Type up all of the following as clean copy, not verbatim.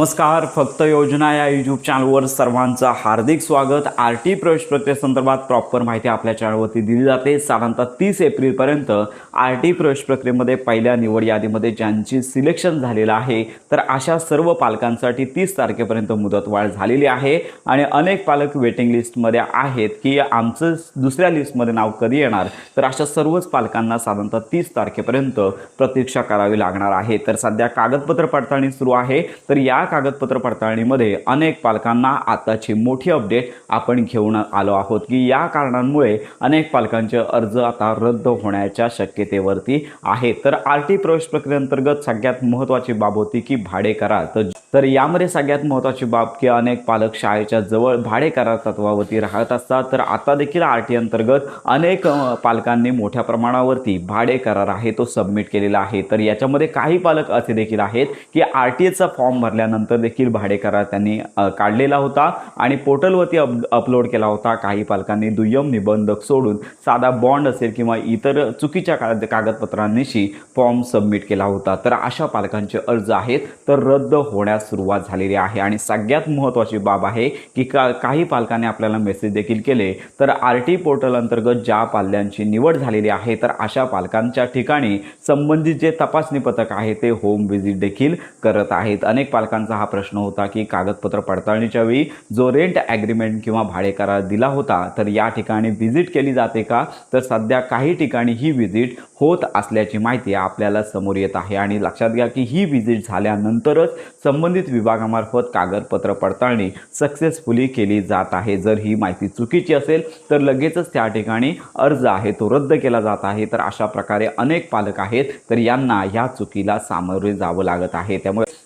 नमस्कार. फक्त योजना या यूट्यूब चॅनलवर सर्वांचं हार्दिक स्वागत. आरटी प्रवेश प्रक्रियेसंदर्भात प्रॉपर माहिती आपल्या चॅनलवरती दिली जाते. साधारणतः 30 एप्रिलपर्यंत आरटी प्रवेश प्रक्रियेमध्ये पहिल्या निवड यादीमध्ये ज्यांची सिलेक्शन झालेलं आहे तर अशा सर्व पालकांसाठी 30 तारखेपर्यंत मुदतवाढ झालेली आहे आणि अनेक पालक वेटिंग लिस्टमध्ये आहेत की आमचं दुसऱ्या लिस्टमध्ये नाव कधी येणार. तर अशा सर्वच पालकांना साधारणतः 30 तारखेपर्यंत प्रतीक्षा करावी लागणार आहे. तर सध्या कागदपत्र पडताळणी सुरू आहे. तर या कागदपत्र पडताळणीमध्ये अनेक पालकांना आताची मोठी अपडेट आपण घेऊन आलो आहोत की या कारणांमुळे अनेक पालकांचे अर्ज आता रद्द होण्याच्या शक्यतेवरती आहे. तर आरटी प्रवेश प्रक्रियेअंतर्गत सगळ्यात महत्त्वाची बाब होती की भाडे करार. तर यामध्ये सगळ्यात महत्त्वाची बाब की अनेक पालक शाळेच्या जवळ भाडे करार तत्वावरती राहत असतात. तर आता देखील आरटी अंतर्गत अनेक पालकांनी मोठ्या प्रमाणावरती भाडे करार आहे तो सबमिट केलेला आहे. तर याच्यामध्ये काही पालक असे देखील आहेत की आरटीएचा फॉर्म भरल्यानंतर देखील भाडे करार त्यांनी काढलेला होता आणि पोर्टलवरती अपलोड केला होता. काही पालकांनी दुय्यम निबंधक सोडून साधा बॉन्ड असेल किंवा इतर चुकीच्या कागदपत्रांनीशी फॉर्म सबमिट केला होता. तर अशा पालकांचे अर्ज आहेत तर रद्द होण्यास सुरुवात झालेली आहे. आणि सगळ्यात महत्त्वाची बाब आहे की काही पालकांनी आपल्याला मेसेज देखील केले. तर आरटी पोर्टल अंतर्गत ज्या पाल्यांची निवड झालेली आहे तर अशा पालकांच्या ठिकाणी संबंधित जे तपासणी पथक आहे ते होम व्हिजिट देखील करत आहेत. अनेक पालकांचा हा प्रश्न होता की कागदपत्र पडताळणीच्या वेळी जो रेंट ॲग्रीमेंट किंवा भाडे करार दिला होता तर या ठिकाणी व्हिजिट केली जाते का. तर सध्या काही ठिकाणी ही व्हिजिट होत असल्याची माहिती आपल्याला समोर येत आहे. आणि लक्षात घ्या की ही व्हिजिट झाल्यानंतरच संबंधित विभागामार्फत कागदपत्र पडताळणी सक्सेसफुली केली जात आहे. जर ही माहिती चुकीची असेल तर लगेचच त्या ठिकाणी अर्ज आहे तो रद्द केला जात आहे. तर अशा प्रकारे अनेक पालक आहेत तर यांना ह्या चुकीला सामोरे जावं लागत आहे.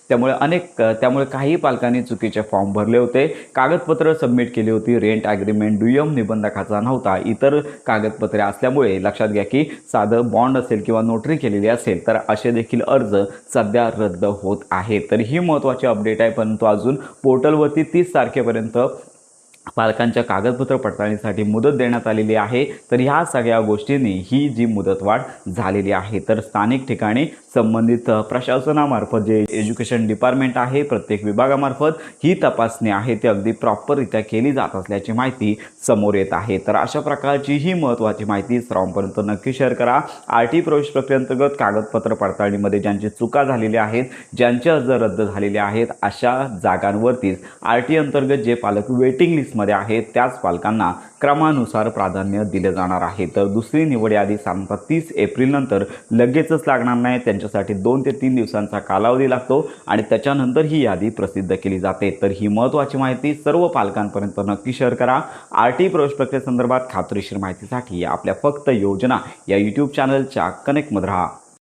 त्यामुळे काही पालकांनी चुकीचे फॉर्म भरले होते, कागदपत्र सबमिट केली होती, रेंट ॲग्रीमेंट दुय्यम निबंधकाचा नव्हता, इतर कागदपत्रे असल्यामुळे लक्षात घ्या की साधं बॉन्ड असेल किंवा नोटरी केलेली असेल तर असे देखील अर्ज सध्या रद्द होत आहेत. तर ही महत्त्वाची अपडेट आहे. परंतु अजून पोर्टलवरती 30 तारखेपर्यंत पालकांच्या कागदपत्र पडताळणीसाठी मुदत देण्यात आलेली आहे. तर ह्या सगळ्या गोष्टींनी ही जी मुदतवाढ झालेली आहे तर स्थानिक ठिकाणी संबंधित प्रशासनामार्फत जे एज्युकेशन डिपार्टमेंट आहे प्रत्येक विभागामार्फत ही तपासणी आहे ती अगदी प्रॉपररित्या केली जात असल्याची माहिती समोर येत आहे. तर अशा प्रकारची ही महत्त्वाची माहिती सर्वांपर्यंत नक्की शेअर करा. आरटी प्रवेश प्रक्रियेअंतर्गत कागदपत्र पडताळणीमध्ये ज्यांची चुका झालेल्या आहेत, ज्यांचे अर्ज रद्द झालेले आहेत अशा जागांवरतीच आरटी अंतर्गत जे पालक वेटिंग लिस्ट मध्ये आहेत त्याच पालकांना क्रमानुसार प्राधान्य दिले जाणार आहे. तर दुसरी निवड यादी साधारणतः 30 एप्रिल नंतर लगेचच लागणार नाही. त्यांच्यासाठी 2 ते 3 दिवसांचा कालावधी लागतो आणि त्याच्यानंतर ही यादी प्रसिद्ध केली जाते. तर ही महत्त्वाची माहिती सर्व पालकांपर्यंत नक्की शेअर करा. आरटी प्रवेश प्रक्रियेसंदर्भात खात्रीशीर माहितीसाठी आपल्या फक्त योजना या यूट्यूब चॅनलच्या कनेक्टमध्ये राहा.